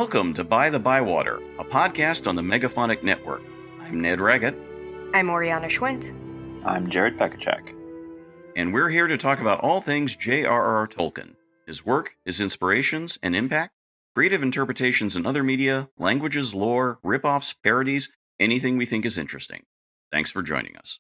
Welcome to By-The-Bywater, a podcast on the Megaphonic Network. I'm Ned Raggett. I'm Oriana Schwint. I'm Jared Pekacek. And we're here to talk about all things J.R.R. Tolkien, his work, his inspirations and impact, creative interpretations in other media, languages, lore, rip-offs, parodies, anything we think is interesting. Thanks for joining us.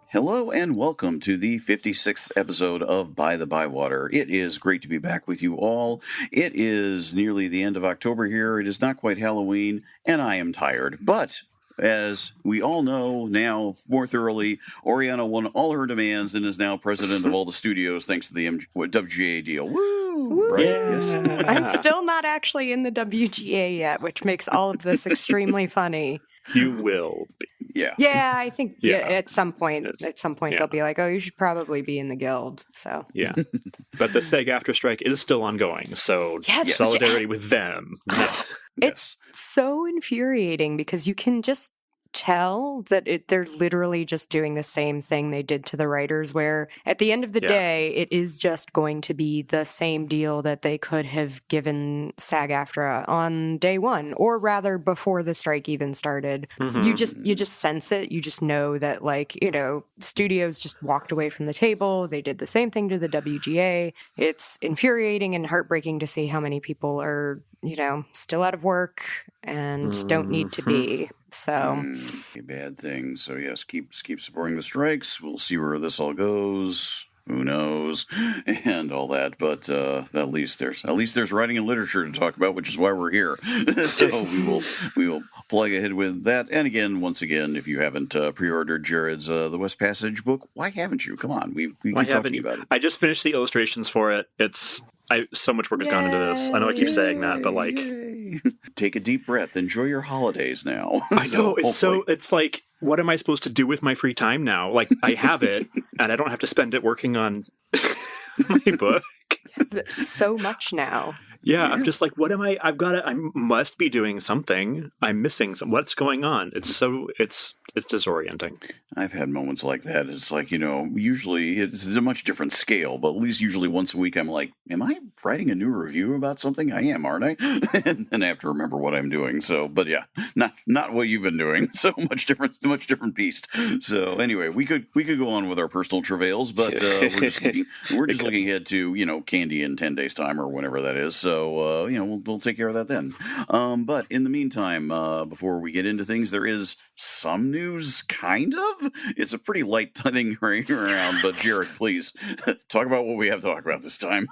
Hello and welcome to the 56th episode of By-The-Bywater. It is great to be back with you all. It is nearly the end of October here. It is not quite Halloween, and I am tired. But as we all know now more thoroughly, Oriana won all her demands and is now president of all the studios thanks to the WGA deal. Woo! Right? Yeah. Yes. I'm still not actually in the WGA yet, which makes all of this extremely funny. You will be. Yeah. Yeah, I think Yeah. at some point Yeah. they'll be like, "Oh, you should probably be in the guild." So Yeah. But the SAG-AFTRA strike is still ongoing, so Yes. solidarity with them. Yes. it's so infuriating because you can just tell that they're literally just doing the same thing they did to the writers, where at the end of the day, it is just going to be the same deal that they could have given SAG-AFTRA on day one, or rather before the strike even started. Mhm. You just sense it. You just know that, like, you know, studios just walked away from the table. They did the same thing to the WGA. It's infuriating and heartbreaking to see how many people are, you know, still out of work and don't need to be. So A bad thing. So yes, keep supporting the strikes. We'll see where this all goes. Who knows, and all that. But at least there's writing and literature to talk about, which is why we're here. So we will plug ahead with that. And again, once again, if you haven't pre-ordered Jared's The West Passage book, why haven't you? Come on, we keep talking about it. I just finished the illustrations for it. So much work has gone into this. I know I keep saying that, but like, Yay. Take a deep breath. Enjoy your holidays now. I know it's like, what am I supposed to do with my free time now? Like, I have it, and I don't have to spend it working on my book. so much now. Yeah, I'm just like, what am I? I must be doing something. I'm missing some. What's going on? It's disorienting. I've had moments like that. It's like, you know, usually it's a much different scale, but at least usually once a week I'm like, am I writing a new review about something? I am, aren't I? And then I have to remember what I'm doing. So, but yeah, not what you've been doing. So much different beast. So anyway, we could go on with our personal travails, but we're just looking ahead to, you know, candy in 10 days time or whenever that is. So, you know, we'll take care of that then. But in the meantime, before we get into things, there is some news, kind of. It's a pretty light thing right around, but Jared, please talk about what we have to talk about this time.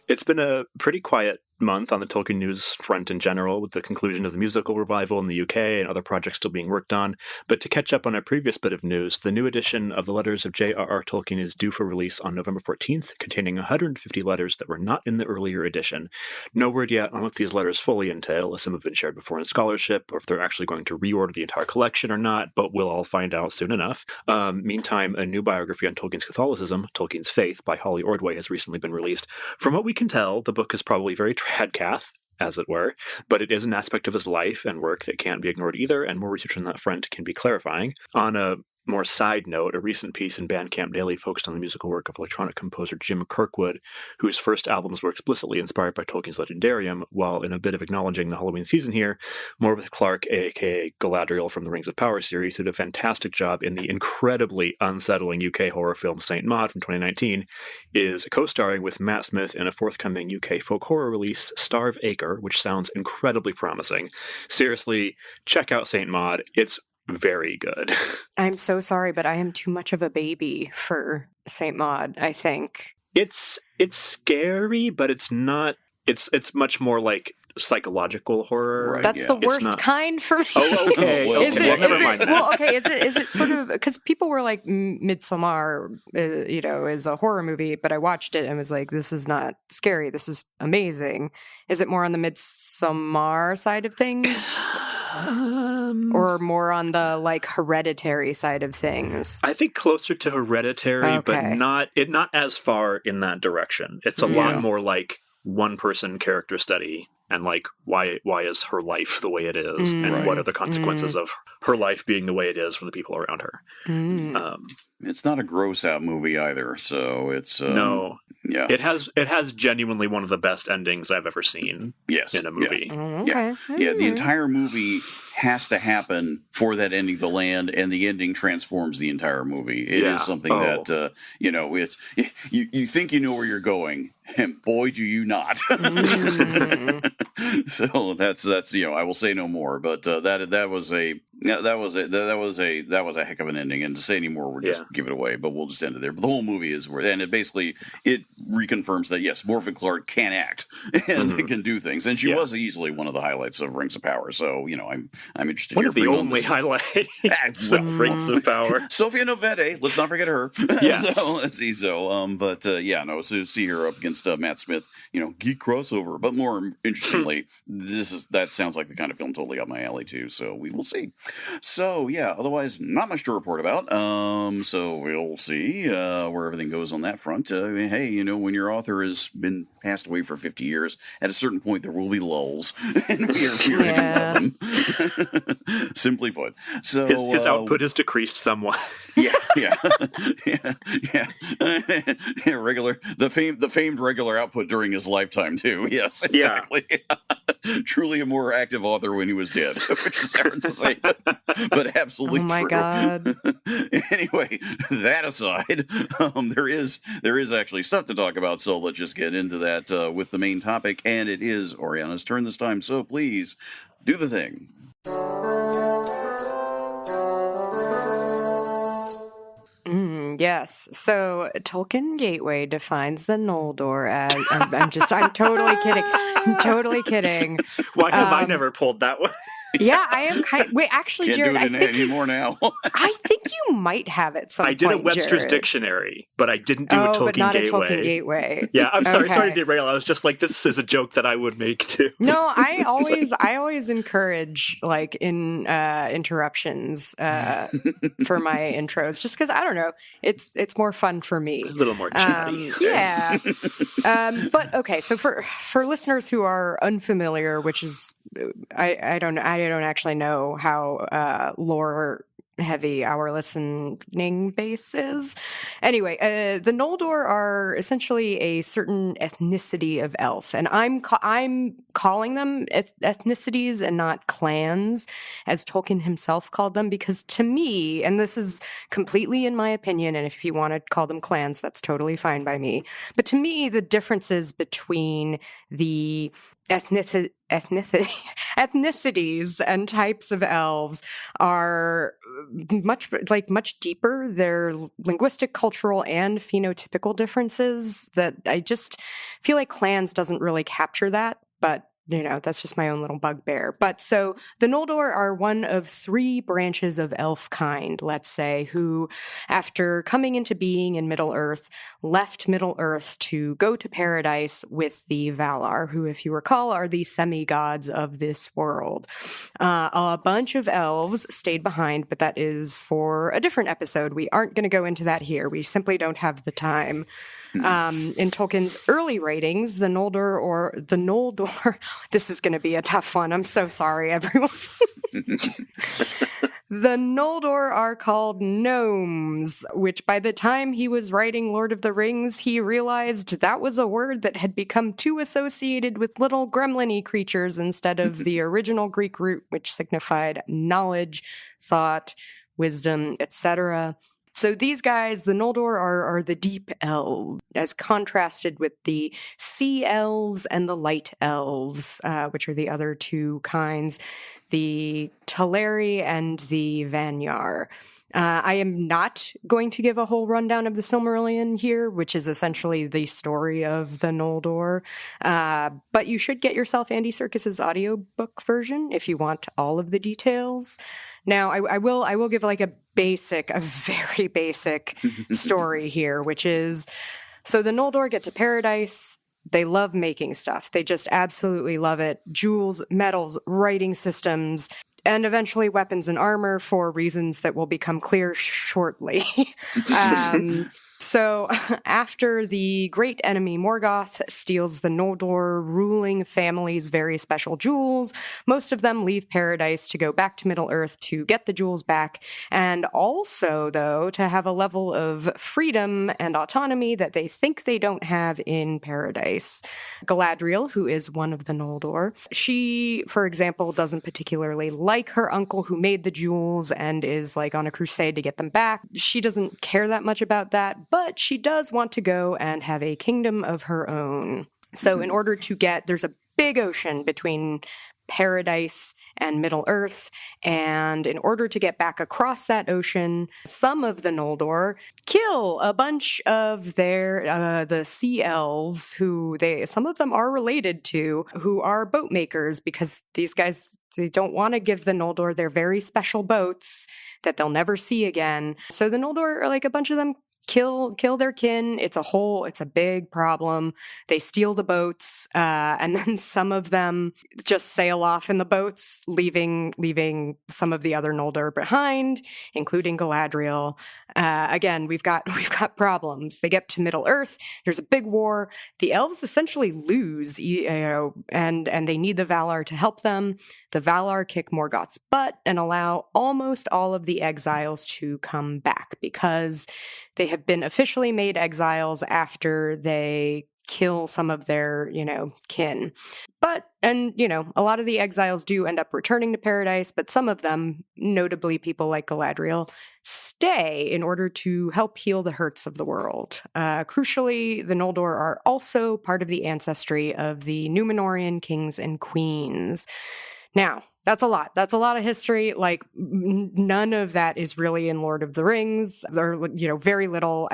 It's been a pretty quiet month on the Tolkien news front in general, with the conclusion of the musical revival in the UK and other projects still being worked on. But to catch up on a previous bit of news, the new edition of the Letters of J.R.R. Tolkien is due for release on November 14th, containing 150 letters that were not in the earlier edition. No word yet on what these letters fully entail, as some have been shared before in scholarship, or if they're actually going to reorder the entire collection or not, but we'll all find out soon enough. Meantime, a new biography on Tolkien's Catholicism, Tolkien's Faith, by Holly Ordway has recently been released. From what we can tell, the book is probably very tradcath, as it were, but it is an aspect of his life and work that can't be ignored either, and more research on that front can be clarifying. On a more side note, a recent piece in Bandcamp Daily focused on the musical work of electronic composer Jim Kirkwood, whose first albums were explicitly inspired by Tolkien's legendarium, while in a bit of acknowledging the Halloween season here, Morwith Clark, aka Galadriel from the Rings of Power series, who did a fantastic job in the incredibly unsettling UK horror film Saint Maud from 2019, is co-starring with Matt Smith in a forthcoming UK folk horror release, Starve Acre, which sounds incredibly promising. Seriously, check out Saint Maud. It's very good. I'm so sorry, but I am too much of a baby for Saint Maud, I think. It's scary, but it's not. It's much more like psychological horror. Right. That's yeah. the It's worst not- kind for me. Oh, okay. Well, Is okay. it? Well, never mind that. Well, okay. Is it sort of, because people were like, Midsommar, you know, is a horror movie, but I watched it and was like, this is not scary. This is amazing. Is it more on the Midsommar side of things? Or more on the like Hereditary side of things? I think closer to Hereditary, but Okay. not as far in that direction. It's a lot more like one-person character study and like why is her life the way it is, and Right. what are the consequences of her life being the way it is for the people around her. It's not a gross out movie either, so it's No. Yeah. It has genuinely one of the best endings I've ever seen Yes. in a movie. Okay. Yeah, the entire movie has to happen for that ending to land, and the ending transforms the entire movie. It is something that it's you think you know where you're going, and boy, do you not. So that's I will say no more. But that was a heck of an ending, and to say any more would just give it away. But we'll just end it there. But the whole movie is worth, and it reconfirms that yes, Morphin Clark can act and can do things, and she was easily one of the highlights of Rings of Power. So I'm interested. One of the only highlights of Rings of Power. Sophia Novete, let's not forget her. Yes. So let's see. So, so see her up against Matt Smith, geek crossover. But more interestingly, that sounds like the kind of film totally up my alley too. So we will see. So yeah, otherwise not much to report about. So we'll see where everything goes on that front. Hey, when your author has been passed away for 50 years, at a certain point there will be lulls, and we're about them. Simply put. So his output has decreased somewhat. Yeah. Regular, the famed regular output during his lifetime too. Yes, exactly. Truly a more active author when he was dead, which is hard to say, but absolutely true. Oh my God. Anyway, that aside, there is actually stuff to talk about, so let's just get into that with the main topic, and it is Oriana's turn this time. So please do the thing. Yes. So Tolkien Gateway defines the Noldor as I'm totally kidding. I'm totally kidding. Why have I never pulled that one? Yeah, I am wait, actually, Can't Jared, do it anymore now. I think you might have it some I did point, a Webster's Jared. Dictionary, but I didn't do a Tolkien but not Gateway. a Tolkien Gateway. Yeah, I'm sorry Okay. to derail. I was just like, this is a joke that I would make too. No, I always encourage like in interruptions for my intros, just because I don't know, it's more fun for me. A little more chatty. Yeah. But okay, so for listeners who are unfamiliar, which is I don't actually know how lore heavy our listening base is. Anyway, the Noldor are essentially a certain ethnicity of elf, and I'm calling them ethnicities and not clans, as Tolkien himself called them, because to me, and this is completely in my opinion, and if you want to call them clans, that's totally fine by me, but to me, the differences between the ethnicities and types of elves are much deeper. They're linguistic, cultural, and phenotypical differences that I just feel like clans doesn't really capture that, but that's just my own little bugbear. But so the Noldor are one of 3 branches of elf kind, let's say, who, after coming into being in Middle-earth, left Middle-earth to go to paradise with the Valar, who, if you recall, are the semi-gods of this world. A bunch of elves stayed behind, but that is for a different episode. We aren't going to go into that here. We simply don't have the time. In Tolkien's early writings, the Noldor, this is going to be a tough one. I'm so sorry, everyone. The Noldor are called gnomes, which by the time he was writing Lord of the Rings, he realized that was a word that had become too associated with little gremlin-y creatures instead of the original Greek root, which signified knowledge, thought, wisdom, etc. So these guys, the Noldor, are the Deep-elves, as contrasted with the Sea Elves and the Light Elves, which are the other 2 kinds, the Teleri and the Vanyar. I am not going to give a whole rundown of the Silmarillion here, which is essentially the story of the Noldor. But you should get yourself Andy Serkis's audiobook version if you want all of the details. Now, I will give like a very basic story here, which is, so the Noldor get to paradise. They love making stuff. They just absolutely love it. Jewels, metals, writing systems, and eventually weapons and armor for reasons that will become clear shortly. So after the great enemy Morgoth steals the Noldor ruling family's very special jewels, most of them leave Paradise to go back to Middle-earth to get the jewels back, and also, though, to have a level of freedom and autonomy that they think they don't have in Paradise. Galadriel, who is one of the Noldor, she, for example, doesn't particularly like her uncle who made the jewels and is like on a crusade to get them back. She doesn't care that much about that, but she does want to go and have a kingdom of her own. So in order to get, there's a big ocean between Paradise and Middle-earth, and in order to get back across that ocean, some of the Noldor kill a bunch of their the sea elves, who some of them are related to, who are boat makers, because these guys, they don't want to give the Noldor their very special boats that they'll never see again. So the Noldor, like a bunch of them, kill their kin. It's a big problem. They steal the boats, and then some of them just sail off in the boats, leaving some of the other Noldor behind, including Galadriel. Again, we've got problems. They get to Middle-earth. There's a big war. The elves essentially lose, and they need the Valar to help them. The Valar kick Morgoth's butt and allow almost all of the exiles to come back, because they have been officially made exiles after they kill some of their, kin. But, and, a lot of the exiles do end up returning to Paradise, but some of them, notably people like Galadriel, stay in order to help heal the hurts of the world. Crucially, the Noldor are also part of the ancestry of the Númenórean kings and queens. Now, that's a lot. That's a lot of history. Like, none of that is really in Lord of the Rings. There, very little.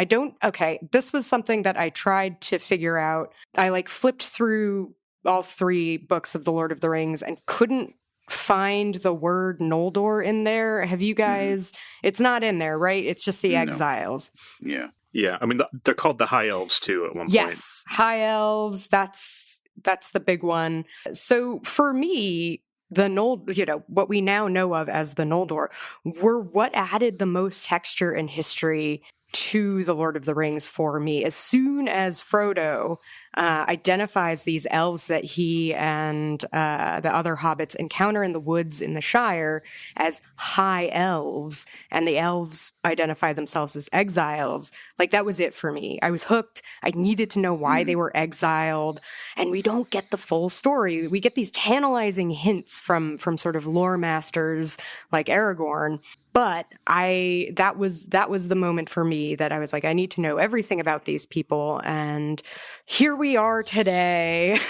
This was something that I tried to figure out. I flipped through all 3 books of the Lord of the Rings and couldn't find the word Noldor in there. Have you guys? It's not in there, right? It's just the exiles. Yeah. Yeah. I mean, they're called the High Elves too at one point. Yes. High Elves. That's the big one. So for me, the what we now know of as the Noldor, were what added the most texture and history to the Lord of the Rings for me. As soon as Frodo identifies these elves that he and the other hobbits encounter in the woods in the Shire as high elves, and the elves identify themselves as exiles, that was it for me. I was hooked. I needed to know why they were exiled, and we don't get the full story. We get these tantalizing hints from sort of lore masters like Aragorn. But that was the moment for me that I was like, I need to know everything about these people, and here we are today.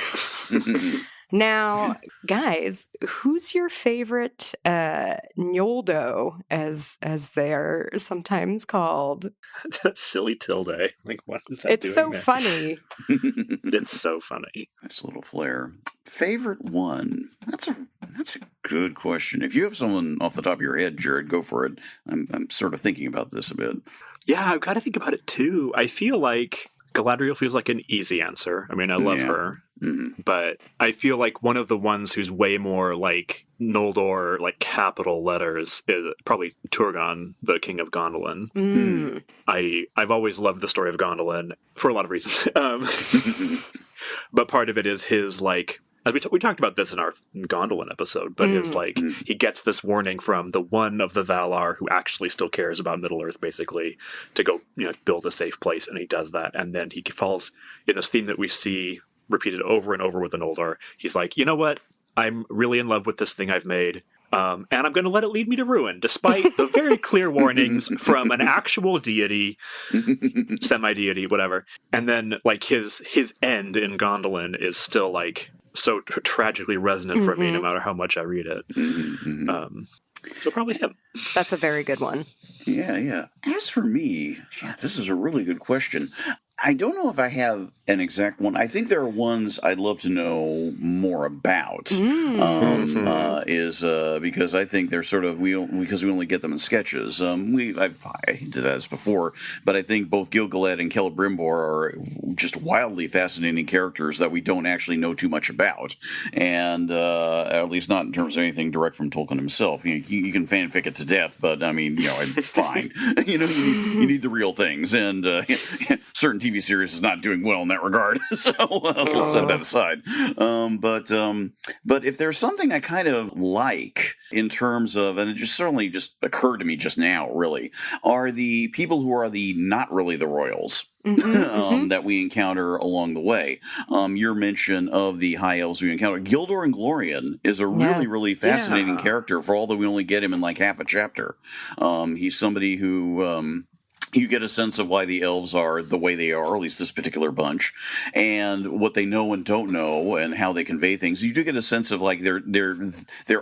Now, guys, who's your favorite Njoldo, as they are sometimes called? Silly Tilde. What is that? It's so funny. It's so funny. Nice little flair. Favorite one? That's a good question. If you have someone off the top of your head, Jared, go for it. I'm sort of thinking about this a bit. Yeah, I've got to think about it too. I feel like Galadriel feels like an easy answer. I mean, I love her. Mm-hmm. But I feel like one of the ones who's way more like Noldor, like capital letters, is probably Turgon, the King of Gondolin. Mm. I've always loved the story of Gondolin for a lot of reasons. But part of it is his, we talked about this in our Gondolin episode, but his, he gets this warning from the one of the Valar who actually still cares about Middle-earth, basically, to go, build a safe place, and he does that. And then he falls in this theme that we see repeated over and over with the Noldor. He's like, you know what? I'm really in love with this thing I've made, and I'm going to let it lead me to ruin, despite the very clear warnings from an actual deity, semi-deity, whatever. And then, his end in Gondolin is still, so tragically resonant for me, no matter how much I read it. So probably him. That's a very good one. Yeah. As for me, this is a really good question. I don't know if I have an exact one. I think there are ones I'd love to know more about. Because I think they're sort of because we only get them in sketches. I hinted at this before, but I think both Gil-galad and Celebrimbor are just wildly fascinating characters that we don't actually know too much about, and at least not in terms of anything direct from Tolkien himself. You can fanfic it to death, but I mean, fine. You need the real things, and certain TV series is not doing well in that regard, so we'll set that aside. But if there's something I kind of like in terms of, and it just certainly just occurred to me just now, really, are the people who are not really the royals. That we encounter along the way. Your mention of the high elves we encounter. Gildor and Glorian is a really, really fascinating character, for all that we only get him in like half a chapter. He's somebody who... you get a sense of why the elves are the way they are, at least this particular bunch, and what they know and don't know, and how they convey things. You do get a sense of like they're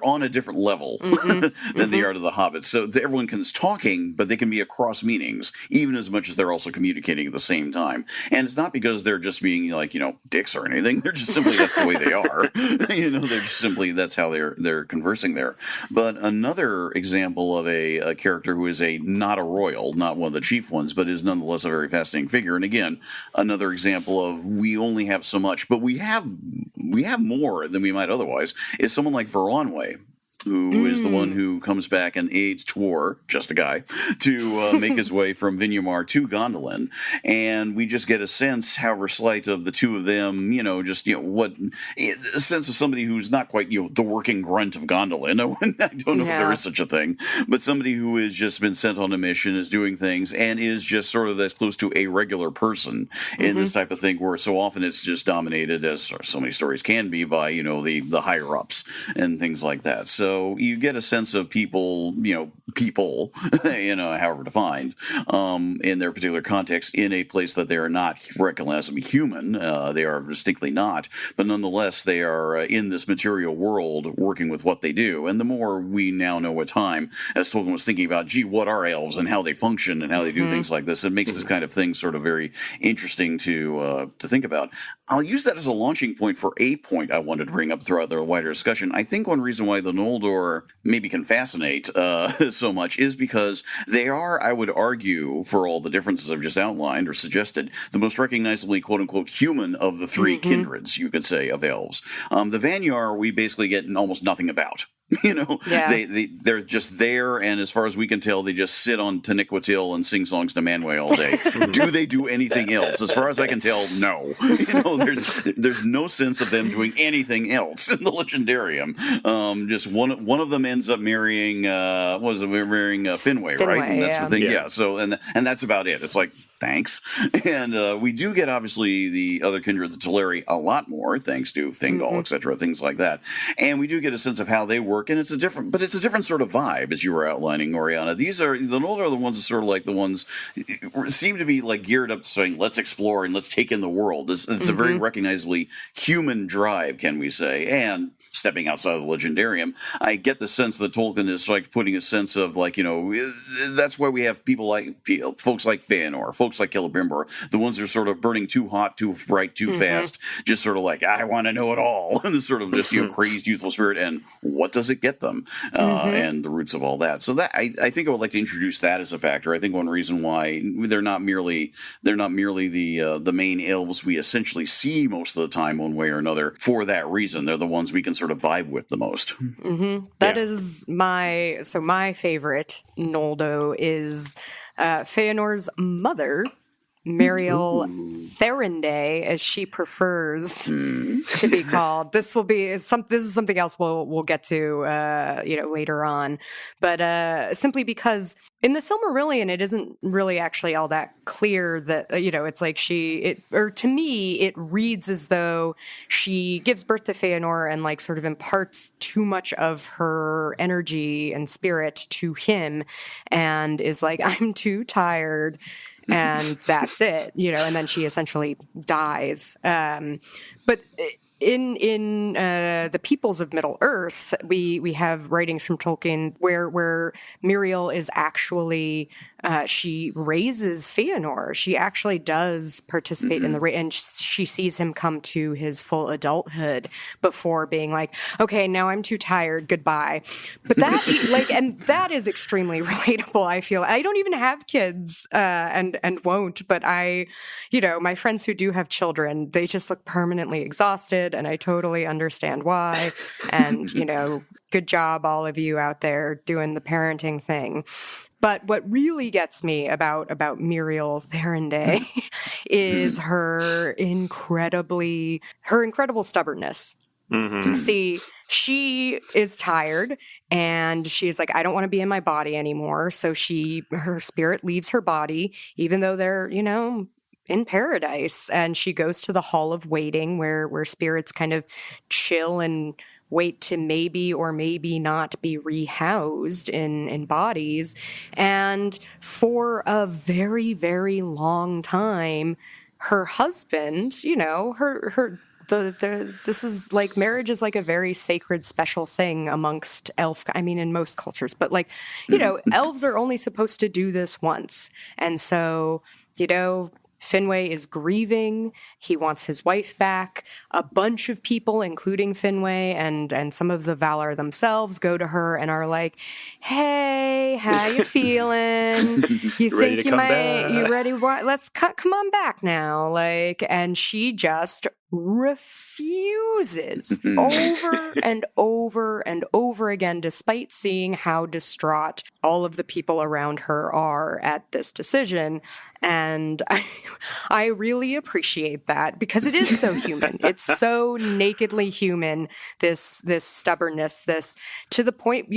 on a different level than they are to the hobbits. So everyone is talking, but they can be across meanings, even as much as they're also communicating at the same time. And it's not because they're just being like dicks or anything. They're just simply that's the way they are. They're just simply that's how they're conversing there. But another example of a character who is not a royal, not one of the chief ones, but is nonetheless a very fascinating figure. And again, another example of we only have so much, but we have more than we might otherwise, is someone like Veronwë, who is the one who comes back and aids Tuor, just a guy, to make his way from Vinyamar to Gondolin. And we just get a sense, however slight, of the two of them, what a sense of somebody who's not quite, the working grunt of Gondolin. I don't know if there is such a thing, but somebody who has just been sent on a mission, is doing things, and is just sort of as close to a regular person in this type of thing, where so often it's just dominated, as so many stories can be, by, the higher ups and things like that. So you get a sense of people, however defined, in their particular context, in a place that they are not recognized to be human. They are distinctly not, but nonetheless, they are in this material world working with what they do. And the more we now know with time, as Tolkien was thinking about, what are elves and how they function and how they do things like this, it makes this kind of thing sort of very interesting to think about. I'll use that as a launching point for a point I wanted to bring up throughout the wider discussion. I think one reason why the Noldor maybe can fascinate so much is because they are, I would argue, for all the differences I've just outlined or suggested, the most recognizably quote-unquote human of the three kindreds, you could say, of elves. The Vanyar we basically get almost nothing about. They're just there, and as far as we can tell, they just sit on Taniquetil and sing songs to Manwë all day. Do they do anything else? As far as I can tell, no. There's no sense of them doing anything else in the legendarium. Just one of them ends up marrying Finwë, right? And that's the thing. Yeah. So and that's about it. It's like, thanks. And we do get obviously the other kindreds of Teleri a lot more, thanks to Thingol, etc., things like that. And we do get a sense of how they work. And it's a different sort of vibe, as you were outlining, Oriana. The Noldor are the ones that sort of like the ones seem to be like geared up to saying, let's explore and let's take in the world. It's a very recognizably human drive, can we say, and stepping outside of the legendarium, I get the sense that Tolkien is like putting a sense of like, that's why we have people like folks like Fëanor, folks like Celebrimbor, the ones that are sort of burning too hot, too bright, too fast, just sort of like, I want to know it all, and this sort of just crazed youthful spirit, and what does it get them, and the roots of all that. So that I think I would like to introduce that as a factor. I think one reason why they're not merely the main elves we essentially see most of the time, one way or another. For that reason, they're the ones we can sort of vibe with the most. That is my favorite Noldo is Fëanor's mother, Míriel Therinde, as she prefers to be called. This is something else we'll get to later on, but simply because in the Silmarillion it isn't really actually all that clear that it's like to me it reads as though she gives birth to Fëanor and like sort of imparts too much of her energy and spirit to him, and is like, I'm too tired. And that's it, and then she essentially dies. But in the peoples of Middle Earth, we have writings from Tolkien where Míriel is actually she raises Fëanor. She actually does participate in the and she sees him come to his full adulthood before being like, okay, now I'm too tired, goodbye. But that and that is extremely relatable. I feel I don't even have kids and won't, but my friends who do have children, they just look permanently exhausted, and I totally understand why. And good job, all of you out there doing the parenting thing. But what really gets me about Míriel Therendey is her incredible stubbornness. Mm-hmm. See, she is tired and she's like, I don't want to be in my body anymore. So her spirit leaves her body, even though they're, in paradise. And she goes to the Hall of Waiting where spirits kind of chill and wait to maybe or maybe not be rehoused in bodies. And for a very, very long time, her husband, this is like marriage is like a very sacred, special thing amongst in most cultures, but elves are only supposed to do this once. And so, Finwë is grieving. He wants his wife back. A bunch of people, including Finwë and some of the Valar themselves, go to her and are like, "Hey, how you feeling? You think you might? You ready? Let's come on back now." And she just refuses over and over and over again, despite seeing how distraught all of the people around her are at this decision. And I really appreciate that because it is so human. It's so nakedly human, this stubbornness, this to the point,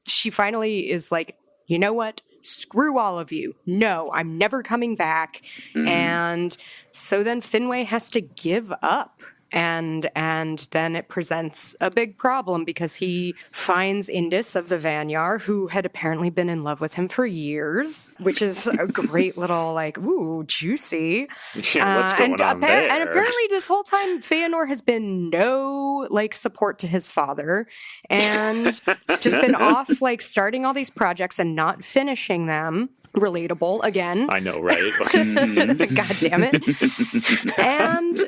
she finally is like, you know what? Screw all of you. No, I'm never coming back. And so then Finwë has to give up. And then it presents a big problem because he finds Indis of the Vanyar, who had apparently been in love with him for years, which is a great little ooh, juicy. Yeah, what's going on there? And apparently this whole time Fëanor has been no support to his father and just been off starting all these projects and not finishing them. Relatable again. I know, right? God damn it. And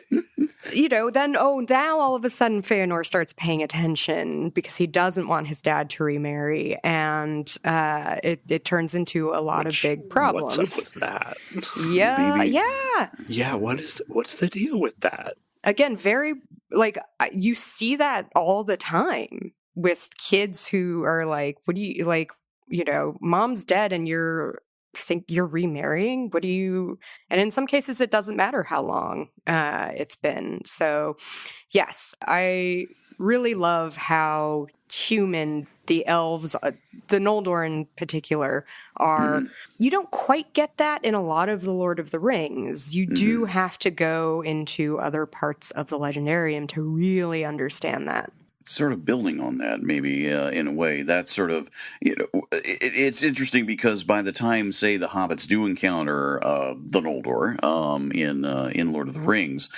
then now all of a sudden Fëanor starts paying attention because he doesn't want his dad to remarry, and it turns into a lot of big problems. What's up with that? Yeah. What's the deal with that? Again, very you see that all the time with kids who are like, what do you mom's dead and think you're remarrying? What do you? And in some cases, it doesn't matter how long it's been. So, yes, I really love how human the elves, the Noldor in particular, are. You don't quite get that in a lot of the Lord of the Rings. You do have to go into other parts of the legendarium to really understand that. Sort of building on that, maybe in a way, that's sort of, it's interesting because by the time, say, the hobbits do encounter the Noldor in Lord of the Rings,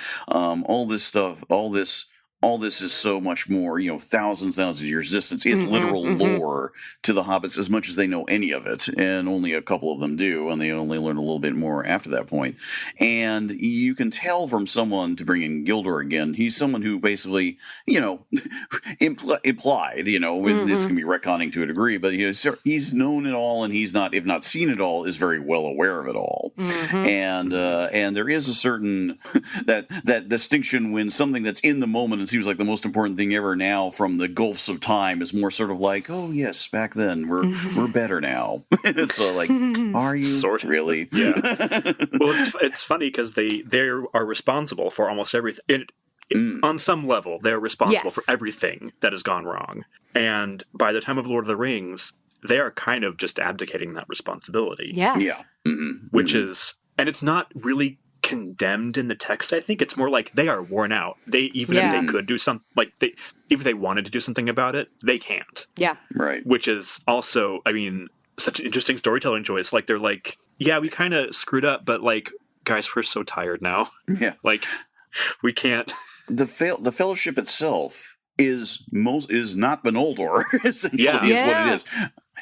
all this is so much more, thousands of years distance. It's literal lore to the hobbits as much as they know any of it, and only a couple of them do, and they only learn a little bit more after that point. And you can tell from someone, to bring in Gildor again, he's someone who basically, implied, this can be retconning to a degree, but he's known it all, and he's not, if not seen it all, is very well aware of it all. And there is a certain that distinction when something that's in the moment and seems like the most important thing ever now from the gulfs of time is more sort of like, oh yes, back then we're better now. So are you sort of, really? Yeah. Well, it's funny because they are responsible for almost everything. On some level, they're responsible for everything that has gone wrong. And by the time of Lord of the Rings, they are kind of just abdicating that responsibility. Yes. Yeah. Which is, and it's not really condemned in the text. I think it's more like they are worn out. If they could do something, if they wanted to do something about it, they can't. Yeah. Right. Which is also, such an interesting storytelling choice. They're like, yeah, we kind of screwed up, but guys, we're so tired now. Yeah. We can't. The Fellowship itself is not the Noldor. Essentially, is what it is.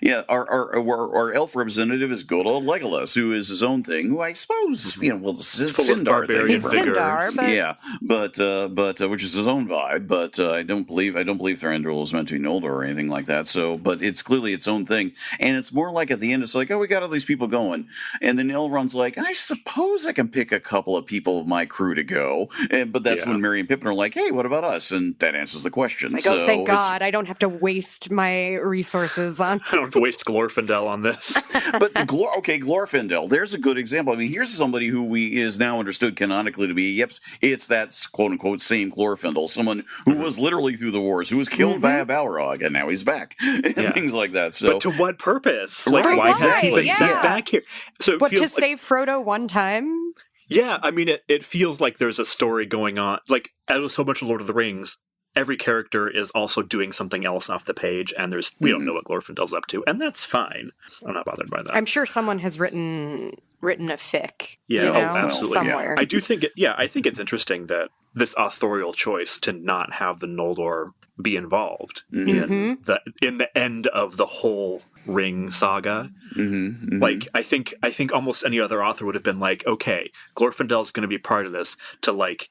Yeah, our elf representative is good old Legolas, who is his own thing. Who I suppose well, this is Sindar thing. He's Sindar, but yeah, but which is his own vibe. But I don't believe Thranduil is meant to be Noldor or anything like that. So, but it's clearly its own thing, and it's more like at the end, it's like, oh, we got all these people going, and then Elrond's like, I suppose I can pick a couple of people of my crew to go, but that's when Merry and Pippin are like, hey, what about us? And that answers the question. It's like, oh, thank God, I don't have to waste my resources on. I don't have to waste Glorfindel on this. But Glorfindel, there's a good example. I mean, here's somebody who is now understood canonically to be, yep, it's that quote-unquote same Glorfindel, someone who was literally through the wars, who was killed by a Balrog, and now he's back, and things like that. So, but to what purpose? Like, why has he been sent back here? So, but to save Frodo one time? Yeah, I mean, it feels like there's a story going on. Like, as with so much of Lord of the Rings, every character is also doing something else off the page, and we don't know what Glorfindel's up to, and that's fine. I'm not bothered by that. I'm sure someone has written a fic. Absolutely. Somewhere. Yeah. I do think I think it's interesting that this authorial choice to not have the Noldor be involved in the end of the whole Ring saga. Like, I think almost any other author would have been like, okay, Glorfindel's going to be part of this, to like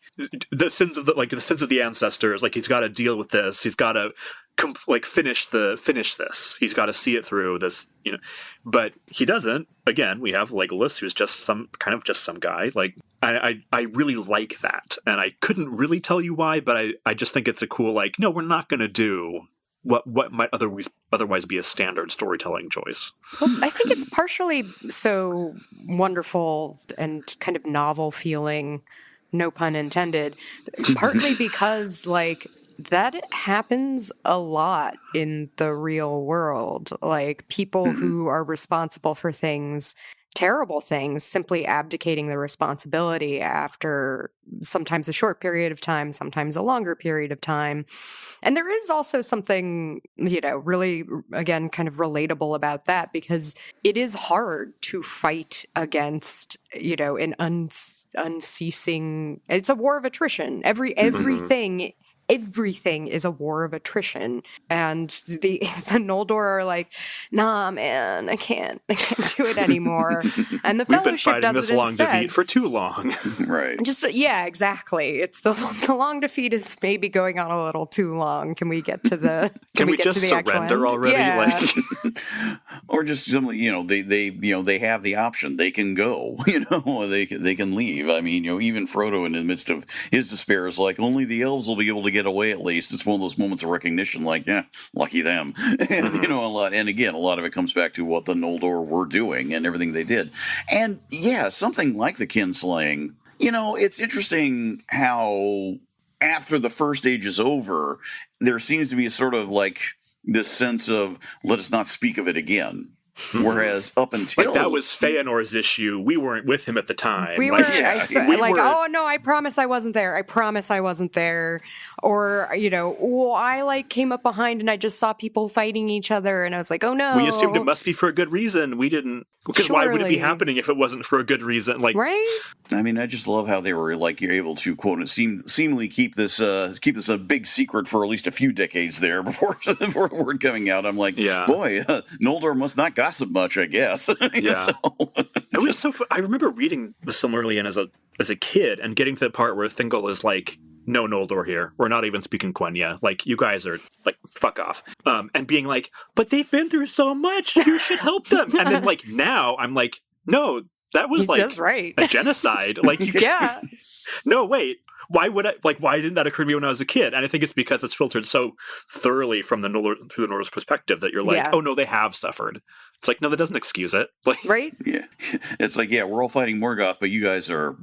the sins of the ancestors. Like, he's got to deal with this. He's got to finish this. He's got to see it through this, but he doesn't. Again, we have Legolas, who's just some guy. Like, I really like that, and I couldn't really tell you why, but I just think it's a cool, like, no, we're not going to do what might otherwise be a standard storytelling choice. Well, I think it's partially so wonderful and kind of novel feeling, no pun intended, partly because, like, that happens a lot in the real world. Like, people who are responsible for things, terrible things, simply abdicating the responsibility after sometimes a short period of time, sometimes a longer period of time. And there is also something, really, again, kind of relatable about that, because it is hard to fight against, an unceasing, it's a war of attrition. Everything is a war of attrition, and the Noldor are like, nah, man, I can't do it anymore. And the Fellowship does it instead. We've been fighting this long defeat for too long, right? Exactly. It's the long defeat is maybe going on a little too long. Can we get to the? Can we get just to the actual surrender end? already? Yeah. Like, or just they have the option. They can go. They can leave. I mean, even Frodo, in the midst of his despair, is like, only the elves will be able to get away. At least it's one of those moments of recognition, like, yeah, lucky them. And a lot of it comes back to what the Noldor were doing and everything they did. And yeah, something like the kinslaying, it's interesting how after the first age is over, there seems to be a sort of like this sense of, let us not speak of it again. Whereas up until that was Fëanor's issue, we weren't with him at the time. Oh no, I promise I wasn't there. Or I came up behind and I just saw people fighting each other, and I was like, oh no. We assumed it must be for a good reason. We didn't, because why would it be happening if it wasn't for a good reason? Like, right? I mean, I just love how they were like, you're able to quote seemingly keep this a big secret for at least a few decades there before word coming out. I'm like, boy, Noldor must not gossip much, I guess. Yeah. It was so I remember reading the Silmarillion as a kid and getting to the part where Thingol is like, no Noldor here. We're not even speaking Quenya. Like, you guys are, like, fuck off. And being like, but they've been through so much. You should help them. And then, like, now I'm like, no, that was, right. a genocide. Like, yeah. No, wait. Why didn't that occur to me when I was a kid? And I think it's because it's filtered so thoroughly from through the Noldor's perspective that you're like, oh no, they have suffered. It's like, no, that doesn't excuse it. Like, right? Yeah. It's like, yeah, we're all fighting Morgoth, but you guys are,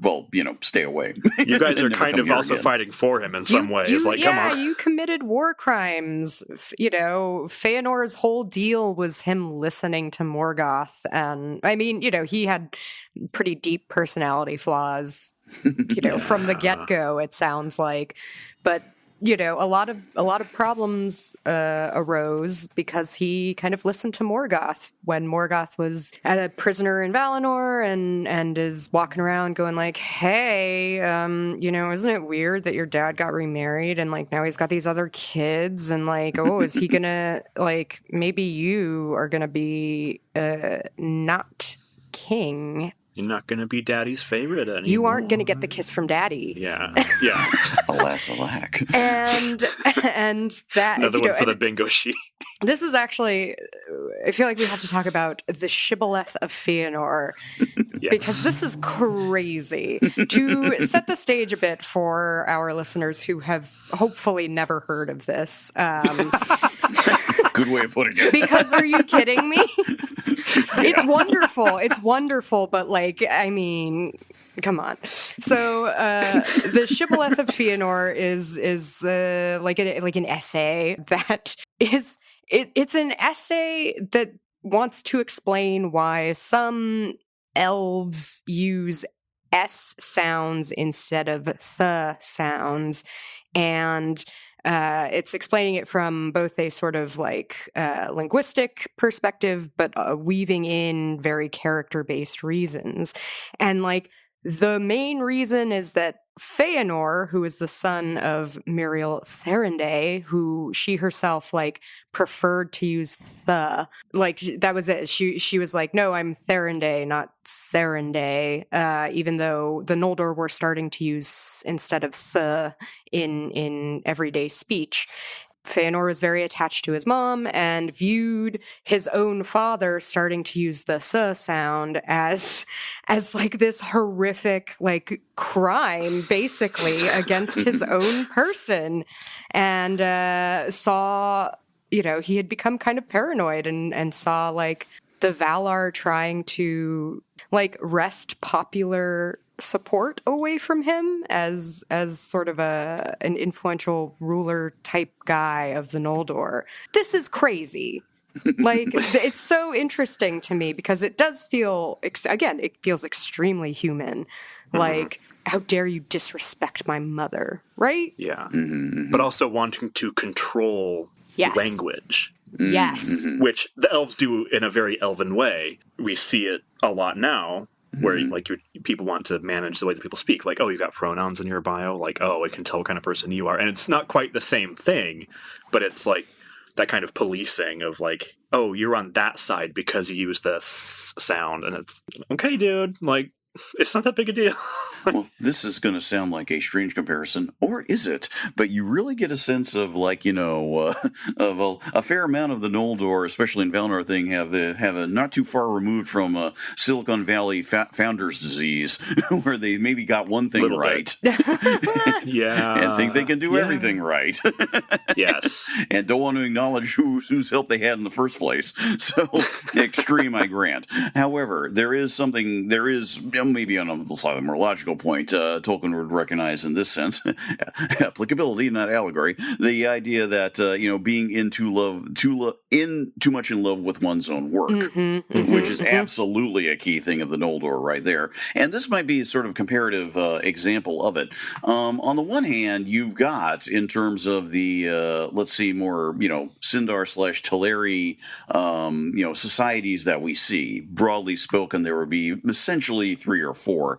stay away. You guys are kind of also fighting for him in some ways. Come on. You committed war crimes. Fëanor's whole deal was him listening to Morgoth. And I mean, he had pretty deep personality flaws, from the get-go, it sounds like. But a lot of problems arose because he kind of listened to Morgoth when Morgoth was a prisoner in Valinor and is walking around going like, hey, isn't it weird that your dad got remarried and like now he's got these other kids and like, oh, is he gonna like maybe you are gonna be not king. You're not going to be daddy's favorite anymore. You aren't going to get the kiss from daddy. Yeah. Alas, alack. And that... Another one for the bingo sheet. This is actually... I feel like we have to talk about the shibboleth of Fëanor, because this is crazy. To set the stage a bit for our listeners who have hopefully never heard of this... Good way of putting it. Because are you kidding me? It's wonderful. It's wonderful, but like, I mean, come on. So the shibboleth of Fëanor is like an essay that is it's an essay that wants to explain why some elves use S sounds instead of th sounds, and it's explaining it from both a sort of like linguistic perspective, but weaving in very character-based reasons. And like the main reason is that Fëanor, who is the son of Míriel Therendey, who she herself like preferred to use the, like that was it. She was like, no, I'm Therendey, not Serendey, even though the Noldor were starting to use instead of the in everyday speech. Fëanor was very attached to his mom and viewed his own father starting to use the s sound as like this horrific like crime basically against his own person, and saw, he had become kind of paranoid and saw like the Valar trying to like wrest popular support away from him as sort of an influential ruler type guy of the Noldor. This is crazy. Like, it's so interesting to me because it does feel, again, it feels extremely human. Like, how dare you disrespect my mother, right? Yeah. But also wanting to control language. Yes. Which the elves do in a very elven way. We see it a lot now, where like people want to manage the way that people speak. Like, oh, you got pronouns in your bio. Like, oh, I can tell what kind of person you are. And it's not quite the same thing, but it's like that kind of policing of like, oh, you're on that side because you use the s sound. And it's, okay, dude, like, it's not that big a deal. Well, this is going to sound like a strange comparison, or is it? But you really get a sense of, like, of a fair amount of the Noldor, especially in Valinor thing, have a not too far removed from Silicon Valley founder's disease, where they maybe got one thing right, and think they can do everything right. Yes, and don't want to acknowledge whose help they had in the first place. So extreme, I grant. However, there is maybe on a slightly more logical point, Tolkien would recognize in this sense, applicability, not allegory, the idea that being too much in love with one's own work, which is absolutely a key thing of the Noldor right there. And this might be a sort of comparative example of it. On the one hand, you've got, in terms of the more Sindar / Teleri societies that we see, broadly spoken, there would be essentially 3 or 4.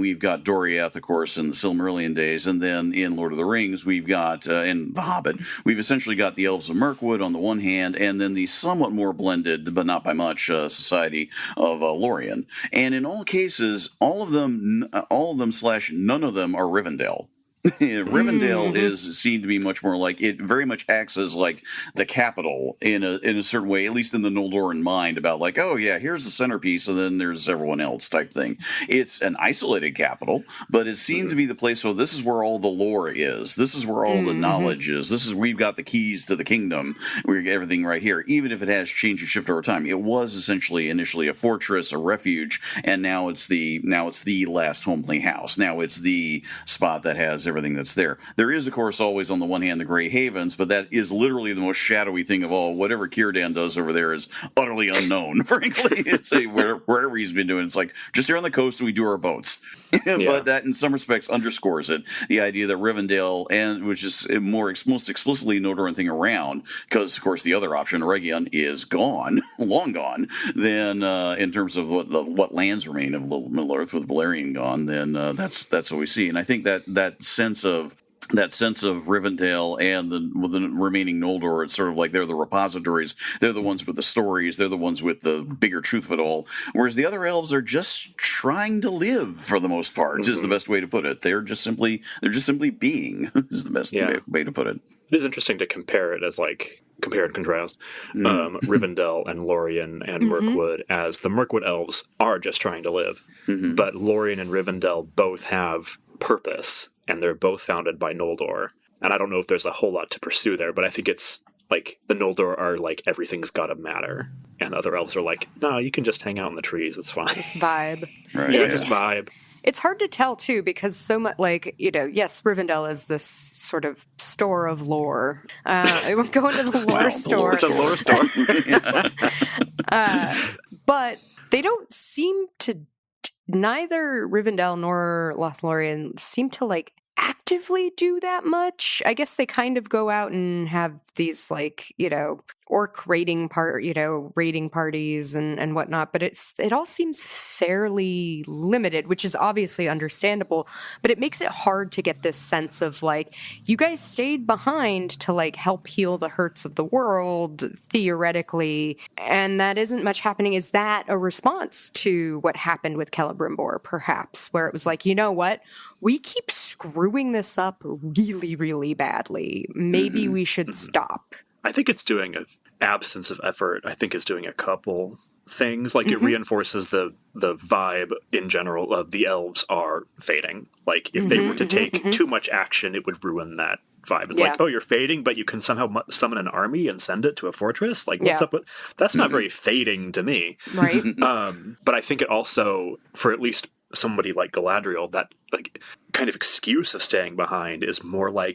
We've got Doriath, of course, in the Silmarillion days, and then in Lord of the Rings, we've got, in The Hobbit, we've essentially got the Elves of Mirkwood on the one hand, and then the somewhat more blended, but not by much, society of Lorien. And in all cases, all of them / none of them are Rivendell. Rivendell is seen to be much more like, it very much acts as like the capital in a certain way, at least in the Noldoran mind, about like, oh yeah, here's the centerpiece and then there's everyone else type thing. It's an isolated capital, but it's seen to be the place, so this is where all the lore is. This is where all the knowledge is. This is, we've got the keys to the kingdom. We get everything right here, even if it has changed and shifted over time. It was essentially initially a fortress, a refuge, and now it's the last homely house. Now it's the spot that has everything that's there. There is, of course, always on the one hand the Grey Havens, but that is literally the most shadowy thing of all. Whatever Círdan does over there is utterly unknown, frankly. It's wherever he's been doing, it's like, just here on the coast we do our boats. But that in some respects underscores it. The idea that Rivendell, and which is most explicitly Noldor thing around, because of course the other option, Eregion, is gone, long gone. Then in terms of what lands remain of Middle Earth with Beleriand gone, then that's what we see. And I think that sense of Rivendell and the remaining Noldor, it's sort of like they're the repositories. They're the ones with the stories. They're the ones with the bigger truth of it all. Whereas the other elves are just trying to live for the most part, is the best way to put it. They're just simply being is the best way to put it. It is interesting to compare it as compare and contrast Rivendell and Lorien and Mirkwood, as the Mirkwood elves are just trying to live. But Lorien and Rivendell both have purpose, and they're both founded by Noldor. And I don't know if there's a whole lot to pursue there, but I think it's like the Noldor are like, everything's gotta matter. And other elves are like, no, you can just hang out in the trees, it's fine. This vibe. Right. Yeah, it's vibe. It's hard to tell, too, because so much, yes, Rivendell is this sort of store of lore. I won't go into the lore store. It's a lore store. But they don't seem to, neither Rivendell nor Lothlorien seem to, actively do that much. I guess they kind of go out and have these, orc raiding parties and whatnot, but it all seems fairly limited, which is obviously understandable, but it makes it hard to get this sense of you guys stayed behind to help heal the hurts of the world theoretically, and that isn't much happening. Is that a response to what happened with Celebrimbor, perhaps, where it was you know what, we keep screwing this up really, really badly, maybe we should stop? I think it's doing an absence of effort. I think it's doing a couple things. It reinforces the vibe in general of the elves are fading. If they were to take too much action, it would ruin that vibe. It's oh, you're fading, but you can somehow summon an army and send it to a fortress? What's up with... That's not very fading to me. Right. But I think it also, for at least somebody like Galadriel, that kind of excuse of staying behind is more I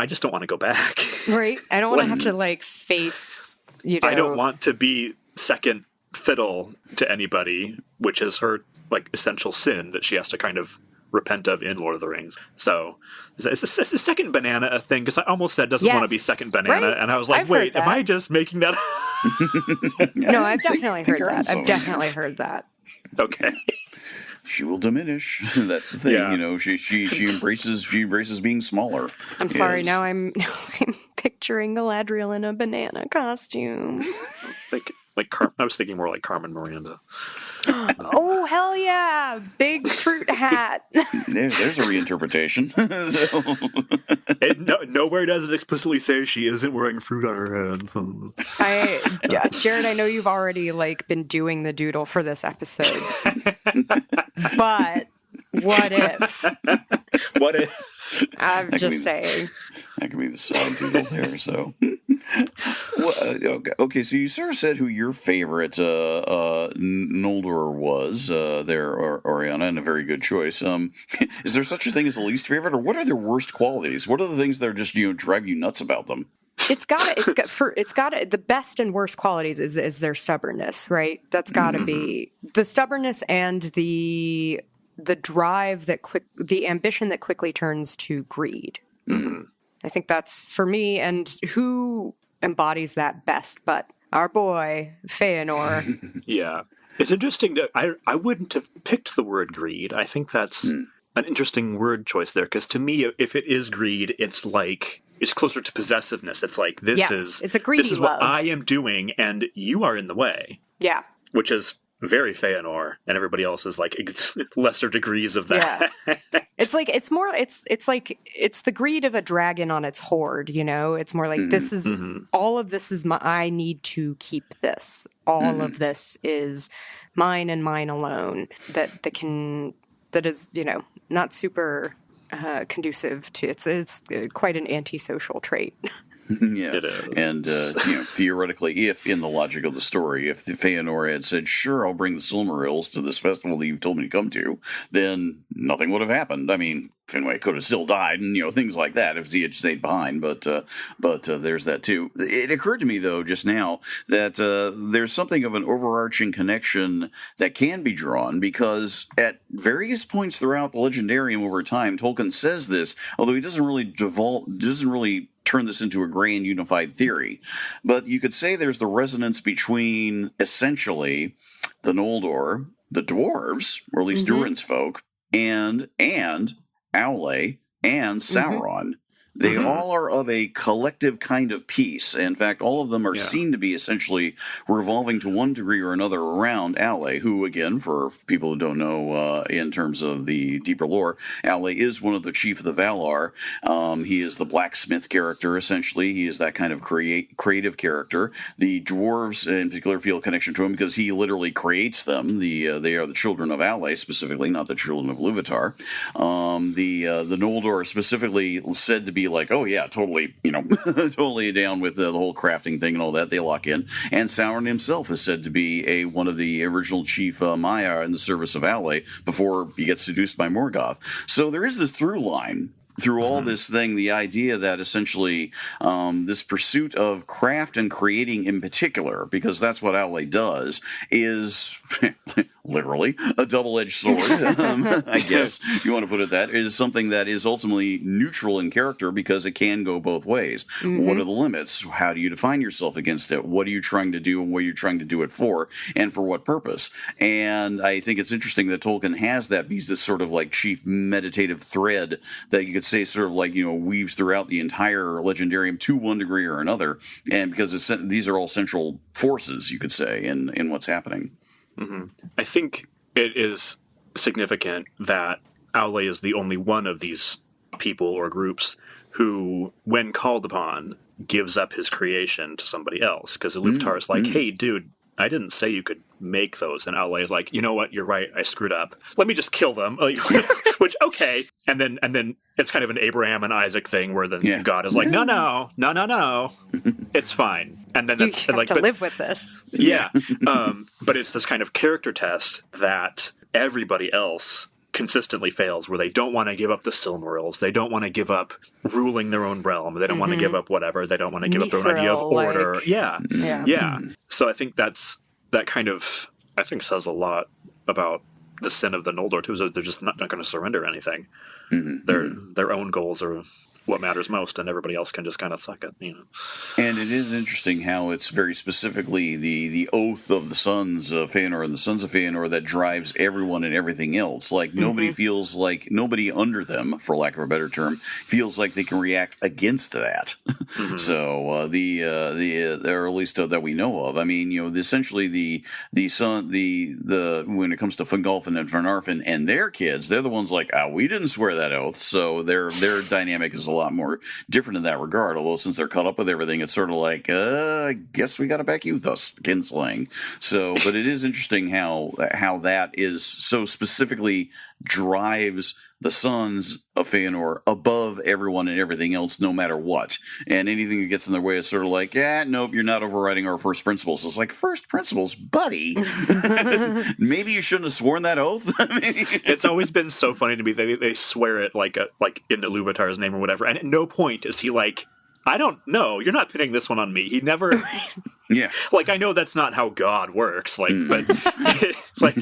just don't want to go back. Right. I don't want to have to face, I don't want to be second fiddle to anybody, which is her essential sin that she has to kind of repent of in Lord of the Rings. So is the second banana a thing? Because I almost said doesn't want to be second banana, right? And I was like, wait, am I just making that up? No, I've definitely heard that. I've definitely heard that. Okay. She will diminish. That's the thing, She embraces being smaller. I'm sorry. Now I'm picturing Galadriel in a banana costume. I was thinking more like Carmen Miranda. Oh, hell yeah! Big fruit hat. There's a reinterpretation. Nowhere does it explicitly say she isn't wearing fruit on her head. Jared, I know you've already been doing the doodle for this episode, but what if? What if? I'm just saying. That could be the side doodle there. So, okay. So you sort of said who your favorite Noldor was there, Oriana, and a very good choice. Is there such a thing as a least favorite, or what are their worst qualities? What are the things that are just drive you nuts about them? It's got the best and worst qualities is their stubbornness, right? That's got to be the stubbornness and the drive the ambition that quickly turns to greed. I think that's for me, and who embodies that best but our boy Fëanor. Yeah, it's interesting that I wouldn't have picked the word greed. I think that's an interesting word choice there, because to me, if it is greed, it's closer to possessiveness. It's it's a greedy love. This is what I am doing, and you are in the way. Yeah, which is very Fëanor, and everybody else is lesser degrees of that. Yeah. It's it's the greed of a dragon on its hoard, It's more this is all of this is I need to keep this. All of this is mine and mine alone. That is not super conducive to it's quite an antisocial trait. Yeah, It is. and theoretically, if in the logic of the story, if the Fëanor had said, "Sure, I'll bring the Silmarils to this festival that you've told me to come to," then nothing would have happened. I mean, Finwë could have still died, and things like that if he had stayed behind. But there's that too. It occurred to me though just now that there's something of an overarching connection that can be drawn, because at various points throughout the legendarium over time, Tolkien says this, although he doesn't really turn this into a grand unified theory. But you could say there's the resonance between essentially the Noldor, the dwarves, or at least Durin's folk, and Aule and Sauron. They all are of a collective kind of peace. In fact, all of them are seen to be essentially revolving to one degree or another around Aule, who, again, for people who don't know in terms of the deeper lore, Aule is one of the chief of the Valar. He is the blacksmith character, essentially. He is that kind of creative character. The dwarves, in particular, feel a connection to him because he literally creates them. They are the children of Aule, specifically, not the children of Iluvatar. The Noldor specifically said to be like, oh yeah, totally, totally down with the whole crafting thing and all that. They lock in. And Sauron himself is said to be one of the original chief Maiar in the service of Aule before he gets seduced by Morgoth. So there is this through line through all this thing, the idea that essentially this pursuit of craft and creating in particular, because that's what Aule does, is literally a double-edged sword, I guess you want to put it that, is something that is ultimately neutral in character because it can go both ways. What are the limits? How do you define yourself against it? What are you trying to do and what are you trying to do it for and for what purpose? And I think it's interesting that Tolkien has that, because this sort of like chief meditative thread that you could say sort of like, weaves throughout the entire legendarium to one degree or another. And because these are all central forces, you could say, in what's happening. I think it is significant that Aule is the only one of these people or groups who, when called upon, gives up his creation to somebody else. Because Iluvatar is like, hey, dude, I didn't say you could make those. And Aule is like, you know what? You're right. I screwed up. Let me just kill them. Which, okay. And then it's kind of an Abraham and Isaac thing where then God is like, no. It's fine. And then you have to live with this. Yeah. But it's this kind of character test that everybody else consistently fails, where they don't want to give up the Silmarils. They don't want to give up ruling their own realm. They don't want to give up whatever. They don't want to give up their own idea of order. Yeah. So I think that kind of, I think, says a lot about the sin of the Noldor too, is that they're just not going to surrender anything. Their own goals are what matters most, and everybody else can just kind of suck it, And it is interesting how it's very specifically the oath of the sons of Fëanor and the sons of Fëanor that drives everyone and everything else. Like nobody feels like, nobody under them, for lack of a better term, feels like they can react against that. So or at least that we know of. I mean, essentially the son, when it comes to Fingolfin and Fëanor and their kids, they're the ones like, we didn't swear that oath. So their dynamic is a lot more different in that regard, although since they're caught up with everything, it's sort of like, I guess we got to back you thus, kinslaying. So, but it is interesting how that is so specifically drives the sons of Fëanor above everyone and everything else, no matter what. And anything that gets in their way is sort of like, nope, you're not overriding our first principles. It's like, first principles, buddy. Maybe you shouldn't have sworn that oath. It's always been so funny to me. They swear it like in Iluvatar's name or whatever, and at no point is he like, I don't know, you're not pinning this one on me. He never like, I know that's not how God works, like, but like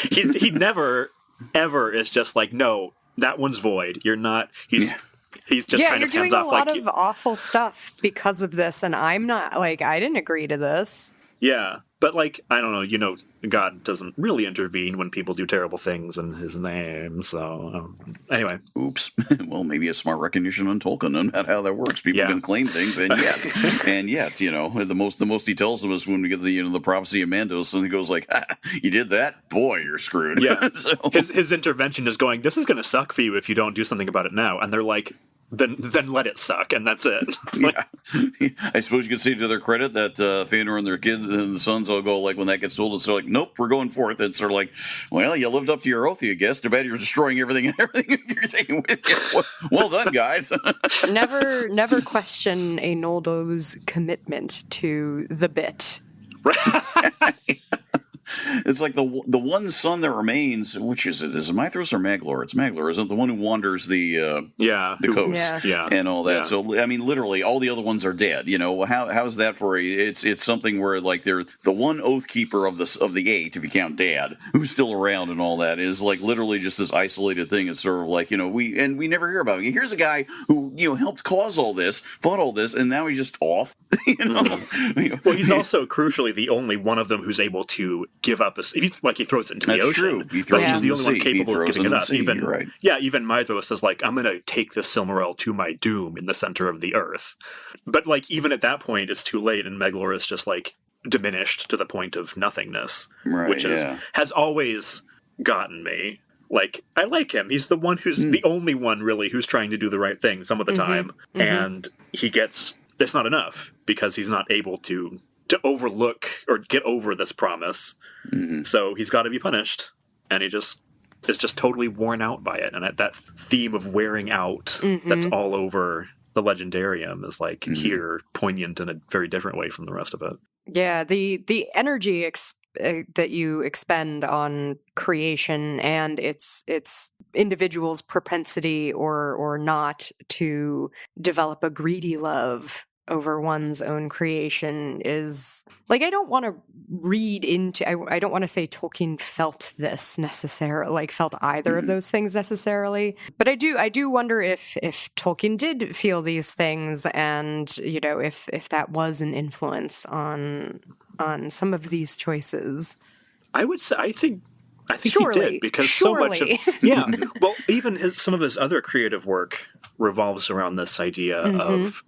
he never ever is just like, no, that one's void. You're not. He's just kind of hands off. You're doing a lot of awful stuff because of this, and I'm not, like, I didn't agree to this. Yeah, but like, I don't know, God doesn't really intervene when people do terrible things in his name, so anyway. Oops. Well, maybe a smart recognition on Tolkien on how that works. People can claim things, and yet, the most he tells them is when we get the prophecy of Mandos, and he goes like, you did that? Boy, you're screwed. Yeah. So. His intervention is going, this is going to suck for you if you don't do something about it now. And they're like, then let it suck, and that's it. Yeah. I suppose you could say to their credit that Fëanor and their kids and the sons all go, like, when that gets told, it's sort of like, nope, we're going for it. It's sort of like, well, you lived up to your oath, I guess. Too bad you're destroying everything and everything you're taking with you. Well done, guys. Never question a Noldor's commitment to the bit. It's like the one son that remains. Which is it? Is it Mithras or Maglor? It's Maglor, isn't it? The one who wanders the coast and all that. Yeah. So I mean, literally, all the other ones are dead. You know, how's that for a? It's something where like they're the one oath keeper of the 8, if you count Dad, who's still around and all that, is like literally just this isolated thing. It's sort of like, you know, we never hear about him. Here's a guy who, you know, helped cause all this, fought all this, and now he's just off. You know? Well, he's also crucially the only one of them who's able to give up he throws it into the ocean. True. He throws he's the only one capable of giving it up. Right. Even Mithras says, like, I'm going to take the Silmaril to my doom in the center of the earth. But like, even at that point, it's too late, and Maglor is just like diminished to the point of nothingness, right, which has always gotten me. Like, I like him. He's the one who's the only one really who's trying to do the right thing some of the time, and it's not enough because he's not able to overlook or get over this promise. So he's got to be punished, and he just is just totally worn out by it. And that theme of wearing out that's all over the legendarium is like here poignant in a very different way from the rest of it. Yeah, the energy that you expend on creation and its individual's propensity or not to develop a greedy love over one's own creation is like, I don't want to read into, I don't want to say Tolkien felt this necessarily, like felt either of those things necessarily, but I do wonder if Tolkien did feel these things, and you know, if that was an influence on some of these choices. I would say I think surely, he did, because surely. So much of well, even some of his other creative work revolves around this idea of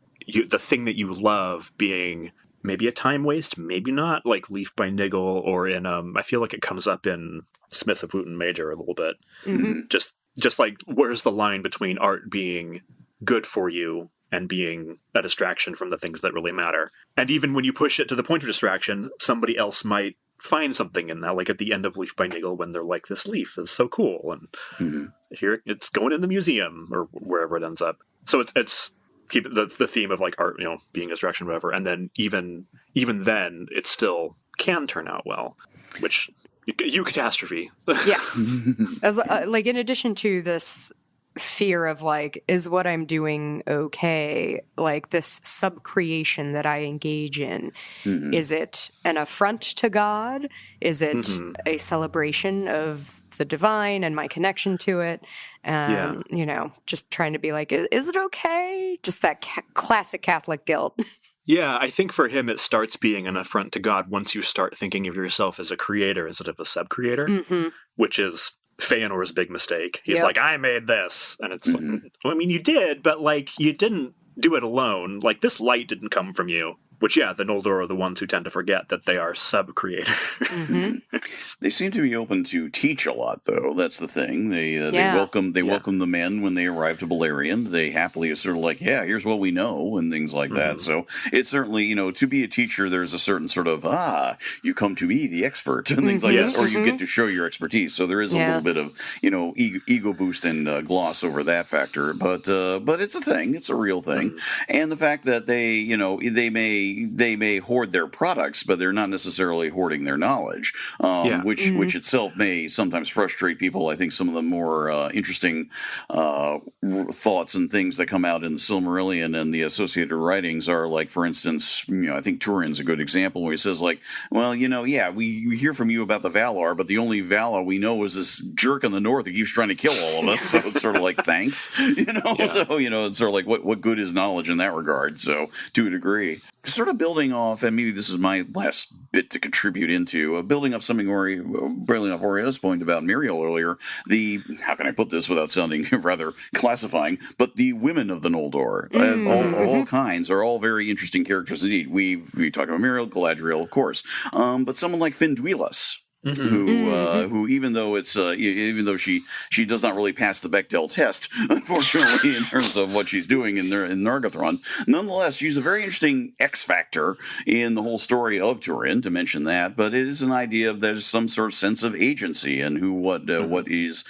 the thing that you love being maybe a time waste, maybe not, like Leaf by Niggle, or in I feel like it comes up in Smith of Wootton Major a little bit. Just like, where's the line between art being good for you and being a distraction from the things that really matter? And even when you push it to the point of distraction, somebody else might find something in that, like at the end of Leaf by Niggle, when they're like, this leaf is so cool, and here it's going in the museum or wherever it ends up. So it's keep the theme of like art, you know, being a distraction, whatever, and then even then, it still can turn out well, which you catastrophe. Yes, as like in addition to this fear of like, is what I'm doing okay? Like this sub-creation that I engage in, is it an affront to God? Is it a celebration of the divine and my connection to it? You know, just trying to be like, is it okay? Just that classic Catholic guilt. Yeah, I think for him it starts being an affront to God once you start thinking of yourself as a creator instead of a sub-creator, which is Fëanor's big mistake. He's like, I made this. And it's like, well, I mean, you did, but like, you didn't do it alone. Like, this light didn't come from you. Which, the Noldor are the ones who tend to forget that they are sub-creators. They seem to be open to teach a lot, though. That's the thing. They welcome the men when they arrive to Beleriand. They happily are sort of like, here's what we know, and things like that. So it's certainly, you know, to be a teacher, there's a certain sort of, you come to me, the expert, and things like this, or you get to show your expertise. So there is a little bit of, you know, ego boost and gloss over that factor. But it's a thing. It's a real thing. And the fact that they, you know, they may hoard their products, but they're not necessarily hoarding their knowledge, which itself may sometimes frustrate people. I think some of the more interesting thoughts and things that come out in the Silmarillion and the associated writings are, like, for instance, you know, I think Turin's a good example where he says, like, well, you know, we hear from you about the Valar, but the only Valar we know is this jerk in the north who keeps trying to kill all of us. So it's sort of like, thanks, you know. So, you know, it's sort of like, what good is knowledge in that regard? So to a degree, sort of building off, and maybe this is my last bit to contribute into, building off something building off Oriana's point about Míriel earlier, how can I put this without sounding rather classifying, but the women of the Noldor, of all kinds, are all very interesting characters indeed. We talk about Míriel, Galadriel, of course, but someone like Finduilas, who even though even though she does not really pass the Bechdel test, unfortunately, in terms of what she's doing in Nargothrond, nonetheless, she's a very interesting X factor in the whole story of Turin, to mention that. But it is an idea of there's some sort of sense of agency and what is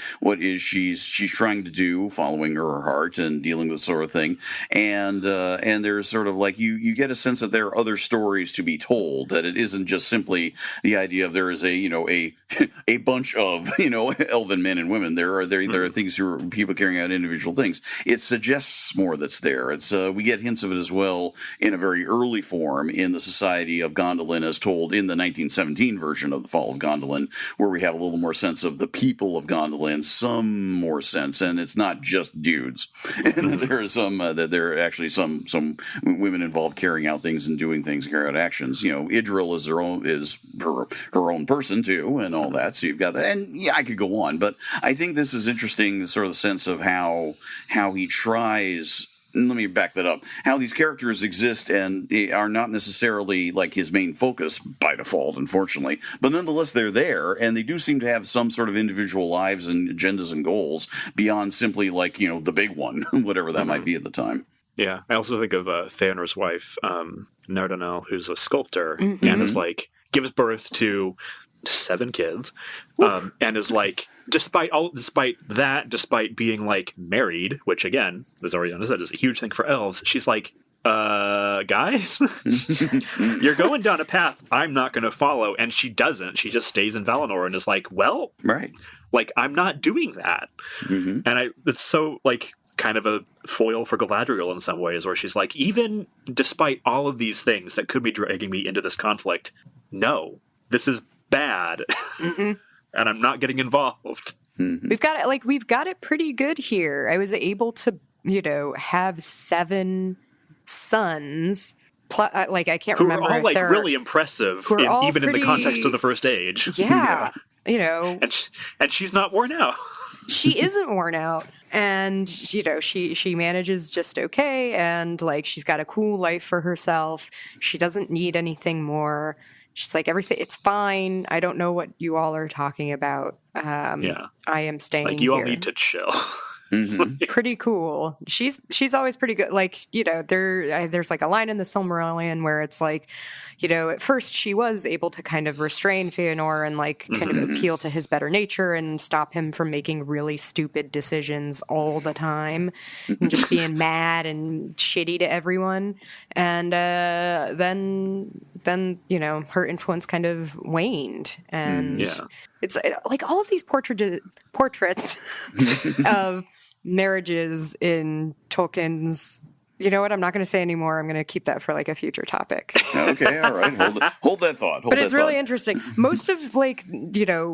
she's trying to do, following her heart and dealing with this sort of thing, and there's sort of like you get a sense that there are other stories to be told, that it isn't just simply the idea of there is a bunch of elven men and women. There are things people carrying out individual things. It suggests more that's there. It's we get hints of it as well in a very early form in the Society of Gondolin, as told in the 1917 version of the Fall of Gondolin, where we have a little more sense of the people of Gondolin, some more sense, and it's not just dudes. And there are some that there are actually some women involved carrying out things and doing things, carrying out actions. Idril is her own person too, and all that. So you've got that, and yeah, I could go on, but I think this is interesting, sort of the sense of how he tries. Let me back that up. How these characters exist and are not necessarily like his main focus by default, unfortunately, but nonetheless they're there, and they do seem to have some sort of individual lives and agendas and goals beyond simply like the big one, whatever that might be at the time. Yeah, I also think of Fëanor's wife, Nerdanel, who's a sculptor and is like gives birth to 7 kids, and is like, despite being like married, which again, as Oriana said, is a huge thing for elves, she's like, guys, you're going down a path I'm not going to follow, and she doesn't. She just stays in Valinor and is like, well, right, like I'm not doing that, and it's so like kind of a foil for Galadriel in some ways, where she's like, even despite all of these things that could be dragging me into this conflict, no, this is bad, and I'm not getting involved. We've got it pretty good here. I was able to, have 7 sons. I can't remember. Who are all like really impressive, even in the context of the First Age. Yeah, and she's not worn out. She isn't worn out, and she manages just okay, and like she's got a cool life for herself. She doesn't need anything more. She's like, everything, it's fine. I don't know what you all are talking about. I am staying here. Like, you all need to chill. Pretty cool. She's always pretty good. Like, there's like a line in the Silmarillion where it's like, at first she was able to kind of restrain Fëanor and like kind of appeal to his better nature and stop him from making really stupid decisions all the time and just being mad and shitty to everyone. And then her influence kind of waned, and it's like all of these portraits of marriages in Tolkien's. You know what? I'm not going to say anymore. I'm going to keep that for like a future topic. Okay, all right. Hold that thought. But it's really interesting. Most of Noldoran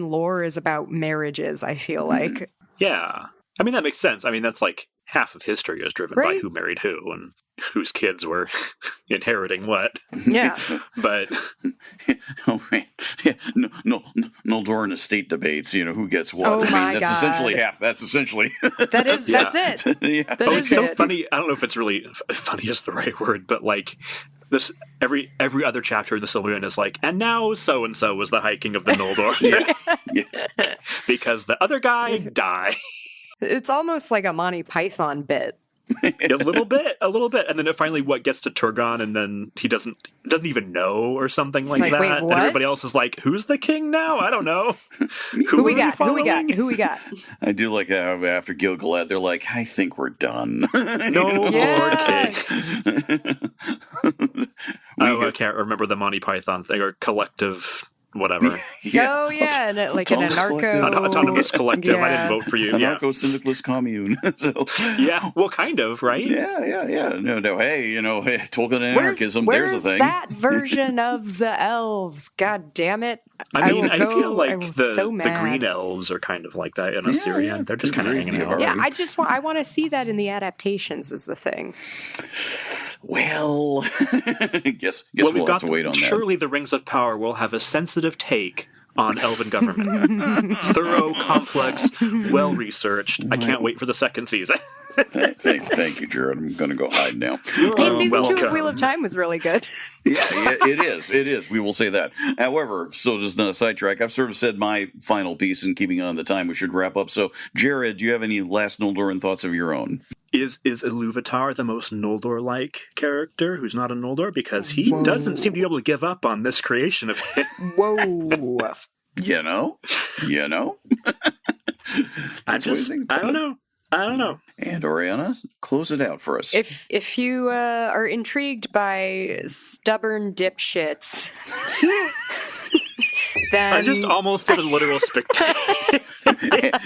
lore is about marriages, I feel like. Yeah. I mean, that makes sense. I mean, that's like half of history is driven by who married who and whose kids were inheriting what. Yeah. But oh man, Noldoran estate debates. who gets what. Oh my that's God. Essentially half. That's essentially that's it. Yeah. It's so funny. I don't know if it's really funny is the right word, but like this every other chapter in the Silmarillion is like, and now so and so was the hiking of the Noldor, because the other guy died. It's almost like a Monty Python bit. a little bit, and then it finally gets to Turgon, and then he doesn't even know or something like that. Wait, and everybody else is like, "Who's the king now? I don't know." Who we got? I do like after Gil-galad, they're like, "I think we're done." No Lord King. I can't remember the Monty Python thing or collective. Whatever. Oh yeah, like an autonomous collective. I didn't vote for you. Anarcho-syndicalist commune. So, yeah, well, kind of, right? Yeah. No. Hey, Tolkien anarchism. Where's there's a thing. That version of the elves? God damn it! I feel like the green elves are kind of like that in Assyria. They're just kind of hanging out. Yeah, I want to see that in the adaptations. Is the thing. Well, guess we'll have to wait on that. Surely the Rings of Power will have a sensitive take on elven government. Thorough, complex, well-researched. I can't wait for the second season. Thank you, Jared. I'm going to go hide now. Hey, season 2 of Wheel of Time was really good. Yeah, it is. It is. We will say that. However, so just not a sidetrack, I've sort of said my final piece, and keeping on the time, we should wrap up. So, Jared, do you have any last Noldoran thoughts of your own? Is Iluvatar the most Noldor-like character who's not a Noldor? Because he doesn't seem to be able to give up on this creation of him. Whoa. You know? I don't know. And Oriana, close it out for us. If you are intrigued by stubborn dipshits, then I just almost did a literal spectacular.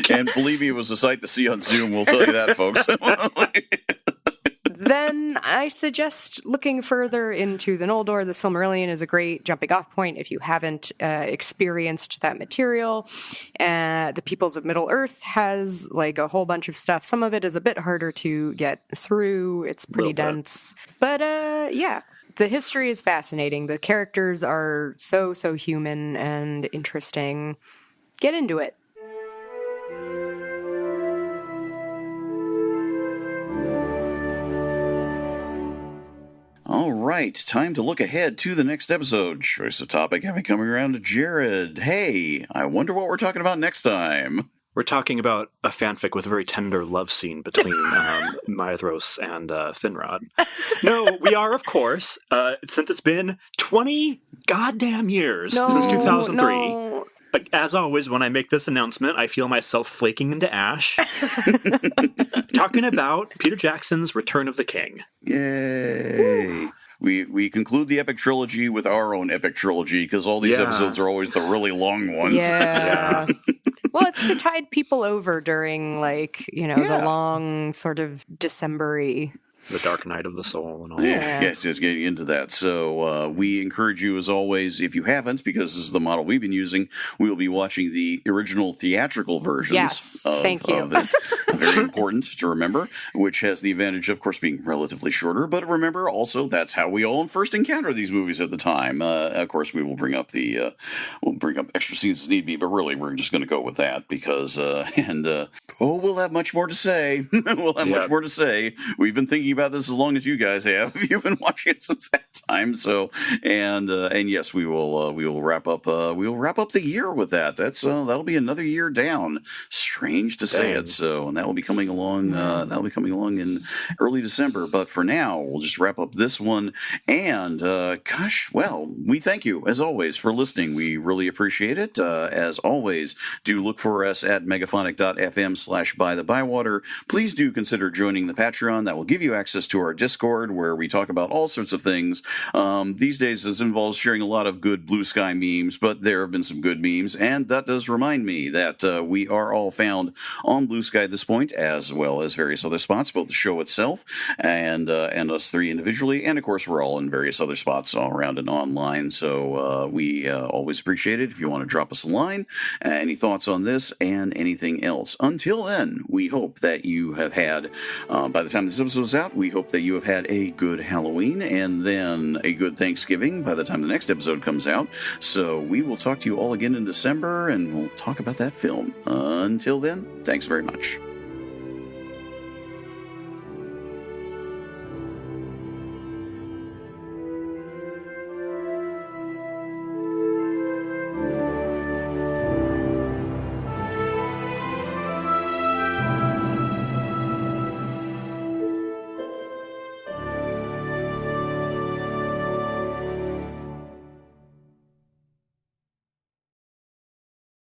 And believe me, it was a sight to see on Zoom. We'll tell you that, folks. Then I suggest looking further into the Noldor. The Silmarillion is a great jumping off point if you haven't experienced that material. The Peoples of Middle-earth has like a whole bunch of stuff. Some of it is a bit harder to get through. It's pretty dense. But yeah, the history is fascinating. The characters are so human and interesting. Get into it. All right, time to look ahead to the next episode. Choice of topic having coming around to Jared. Hey, I wonder what we're talking about next time. We're talking about a fanfic with a very tender love scene between Maedhros and Finrod. No, we are, of course, since it's been 20 goddamn years since 2003. No. As always, when I make this announcement, I feel myself flaking into ash. Talking about Peter Jackson's Return of the King. Yay! We conclude the epic trilogy with our own epic trilogy, because all these episodes are always the really long ones. Yeah. Well, it's to tide people over during, the long sort of December-y. The Dark Night of the Soul and all that. Yes, getting into that. So we encourage you, as always, if you haven't, because this is the model we've been using, we will be watching the original theatrical versions. Yes, thank you. Of it. Very important to remember, which has the advantage, of course, being relatively shorter. But remember, also, that's how we all first encounter these movies at the time. Of course, we will bring up extra scenes as need be, but really, we're just going to go with that because, we'll have much more to say. Much more to say. We've been thinking about this as long as you guys have. You've been watching it since that time. So, and yes, we will wrap up the year with that. That'll be another year down. Strange to say it. So, and that will be coming along. That'll be coming along in early December. But for now, we'll just wrap up this one. And we thank you as always for listening. We really appreciate it. As always, do look for us at megaphonic.fm/By-The-Bywater. Please do consider joining the Patreon. That will give you access to our Discord, where we talk about all sorts of things. These days, this involves sharing a lot of good Blue Sky memes, but there have been some good memes, and that does remind me that we are all found on Blue Sky at this point, as well as various other spots, both the show itself and us three individually, and of course, we're all in various other spots all around and online. So we always appreciate it if you want to drop us a line. Any thoughts on this and anything else? Until then, we hope that you have had, by the time this episode is out, we hope that you have had a good Halloween and then a good Thanksgiving by the time the next episode comes out. So we will talk to you all again in December, and we'll talk about that film. Until then, thanks very much.